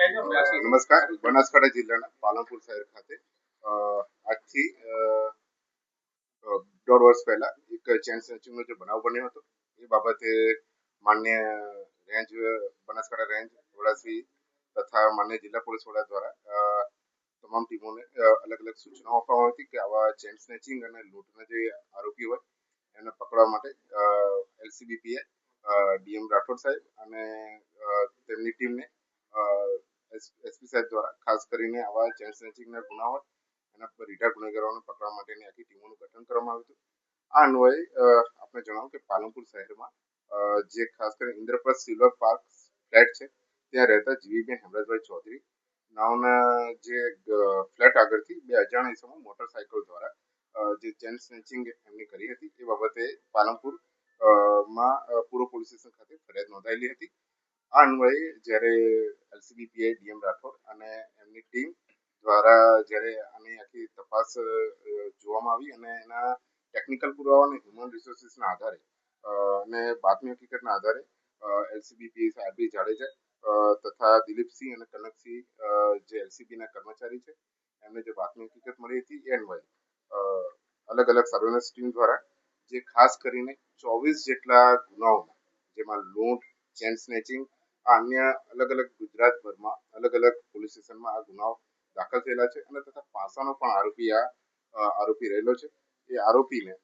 નમસ્કાર. બનાસકાંઠા જિલ્લાના પાલનપુર શહેર ખાતે આજથી 1.5 વર્ષ પહેલા એક ચેન સ્નેચિંગનો જે બનાવ બન્યો હતો એ બાબતે માન્ય રેન્જ બનાસકાંઠા રેન્જ વડાશ્રી તથા માન્ય જિલ્લા પોલીસ વડા દ્વારા તમામ ટીમોને અલગ અલગ સૂચનાઓ આપવામાં હતી કે આવા ચેન સ્નેચિંગ અને લૂંટના જે આરોપી હોય એને પકડવા માટે એલસીબીપીએ ડીએમ રાઠોડ સાહેબ અને તેમની ટીમને એસપી સાહેબ દ્વારા ખાસ કરીને આવા ચેન સ્નેચિંગના ગુનાઓ એના પર રીઢા ગુનેગારોને પકડવા માટેની આખી ટીમોનું ગઠન કરવામાં આવ્યું હતું. આ અન્વયે આપણે જણાવું કે પાલનપુર શહેરમાં જે ખાસ કરીને ઇન્દ્રપ્રસ્થ સિલ્વર પાર્ક ફ્લેટ છે ત્યાં રહેતા જીવીબેન હેમરાજભાઈ ચૌધરી નાઓના જે ફ્લેટ આગળથી બે અજાણ્યા ઇસમો મોટરસાયકલ દ્વારા જે ચેન સ્નેચિંગ એમની કરી હતી એ બાબતે પાલનપુર માં પૂર્વ પોલીસ સ્ટેશન ખાતે ફરિયાદ નોંધાયેલી હતી. આ અન્વયે જ્યારે એલસીબીપીએ ડીએમ રાઠોડ અને એમની ટીમ દ્વારા જ્યારે આની આખી તપાસ જોવામાં આવી અને એના ટેકનિકલ પુરાવા અને હ્યુમન રિસોર્સિસના આધારે અને બાતમી હકીકતના આધારે એલસીબીપીએ આરબી જાડેજા તથા દિલીપસિંહ અને કનકસિંહ જે એલસીબીના કર્મચારી છે એમને જે બાતમી હકીકત મળી હતી એ અન્વયે અલગ અલગ સર્વેલન્સ ટીમ દ્વારા જે ખાસ કરીને 24 જેટલા ગુનાઓમાં જેમાં લૂંટ, ચેન સ્નેચિંગ અન્ય અલગ અલગ ગુજરાતભરમાં અલગ અલગ પોલીસ સ્ટેશનમાં આ ગુનાઓ દાખલ થયેલા છે અને તથા પાસાનો પણ આરોપી રહેલો છે. એ આરોપીને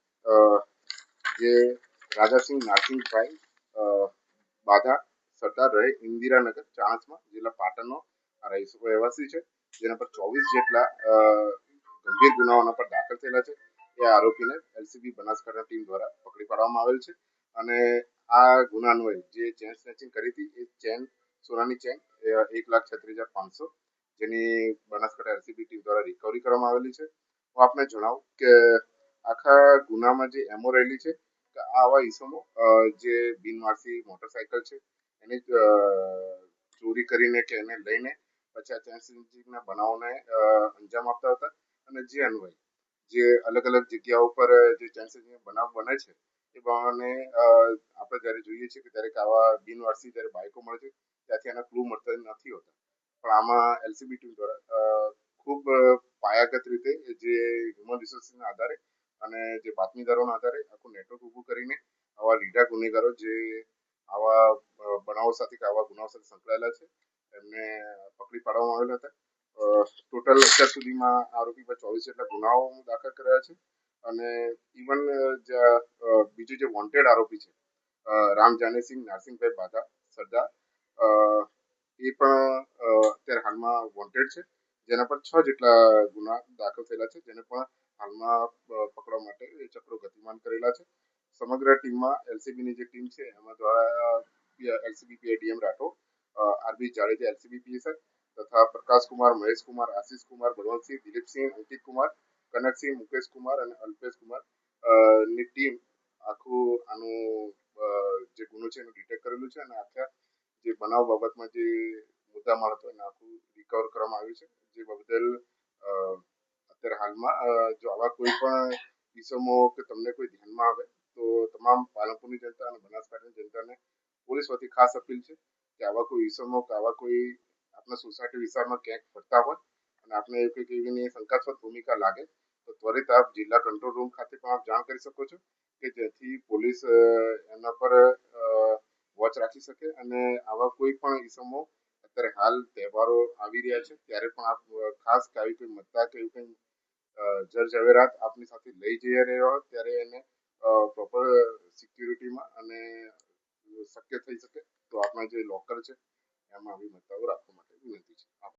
જે રાજાસિંહ નારસિંહભાઈ બાધા સરદાર રહે ઇન્દિરાનગર ચાણસ્મા જિલ્લા પાટણનો રહેવાસી છે જેના પર 24 જેટલા ગંભીર ગુનાઓના પર દાખલ થયેલા છે. એ આરોપીને એલસીબી બનાસકાંઠા ટીમ દ્વારા પકડી પાડવામાં આવેલ છે અને આ ગુના અન્વયે જે ચેન સ્નેચિંગ કરી હતી એ ચેન સોનાની ચેન 1,36,500 જેની બનાસકાંઠા એલસીબી ટીમ દ્વારા રિકવરી કરવામાં આવેલી છે. હું આપને જણાવું કે આખા ગુનામાં જે એમો રહેલી છે કે આવા ઈસમો જે બિનવારસી મોટરસાયકલ છે એની ચોરી કરીને કે એને લઈને પછી આ ચેન સ્નેચિંગના બનાવોને અંજામ આપતા હતા અને જે અન્વયે જે અલગ અલગ જગ્યાઓ પર જે ચેન સ્નેચિંગ બનાવ બને છે એ પ્રમાણે આપણે જ્યારે જોઈએ છીએ કે દરેક આવા બિનવારસી જ્યારે બાઇકો મળે છે ત્યાંથી એના ક્લુ મળતા નથી હોતા પણ આમાં એલસીબી ટીમ દ્વારા ખૂબ પાયાગત રીતે જે હ્યુમન રિસોર્સિસના આધારે અને જે બાતમીદારોના આધારે આખું નેટવર્ક ઊભું કરીને આવા રીઢા ગુનેગારો જે આવા બનાવો સાથે કે આવા ગુનાઓ સાથે સંકળાયેલા છે એમને પકડી પાડવામાં આવેલા હતા. ટોટલ અત્યાર સુધીમાં આરોપી પર 24 જેટલા ગુનાઓ દાખલ કર્યા છે અને ઇવન બીજું જે વોન્ટેડ આરોપી છે રામ જાનેસિંહ નારસિંહભાઈ બાધા સરદાર એ પણ અત્યારે હાલમાં વોન્ટેડ છે જેના પર 6 જેટલા ગુના દાખલ થયેલા છે જેને પણ હાલમાં પકડવા માટે ચક્રો ગતિમાન કરેલા છે. સમગ્ર ટીમમાં એલસીબીની જે ટીમ છે એમાં દ્વારા LCB DM Rathod RB Jadeja LCB PSI તથા પ્રકાશકુમાર, મહેશકુમાર, આશિષકુમાર, બળવંતસિંહ, દિલીપસિંહ, અંકિતકુમાર, કનકસિંહ, મુકેશકુમાર અને અલ્પેશકુમાર ની ટીમ આખું આનું જે ગુનો છે એનું ડિટેક્ટ કરેલું છે અને આખા જે બનાવ બાબતમાં જે મુદ્દામાલ હતો એને આખું રિકવર કરવામાં આવ્યું છે. જે બદલ અત્યારે હાલમાં જો આવા કોઈ પણ કિસ્સાઓ કે તમને કોઈ ધ્યાનમાં આવે તો તમામ પાલનપુરની જનતા અને બનાસકાંઠાની જનતાને પોલીસ વતી ખાસ અપીલ છે કે આવા કોઈ ઇસમો કે આવા કોઈ આપણા સોસાયટી વિસ્તારમાં ક્યાંક ફરતા હોય અને આપણે કંઈક એવી શંકાસ્પદ ભૂમિકા લાગે તો ત્વરિત આપ જિલ્લા કંટ્રોલ રૂમ ખાતે પણ આપ જાણ કરી શકો છો કે જેથી પોલીસ એના પર વોચ રાખી શકે અને આવા કોઈ પણ ઇસમો અત્યારે હાલ તહેવારો આવી રહ્યા છે ત્યારે પણ આપ ખાસ આવી કોઈ મતદાર કે એવું કંઈ જર ઝવેરાત આપની સાથે લઈ જઈ રહ્યા હોય ત્યારે એને પ્રોપર સિક્યુરિટીમાં અને શક્ય થઈ શકે તો આપણા જે લોકર છે એમાં આવી મતદારો રાખવા માટે વિનંતી છે.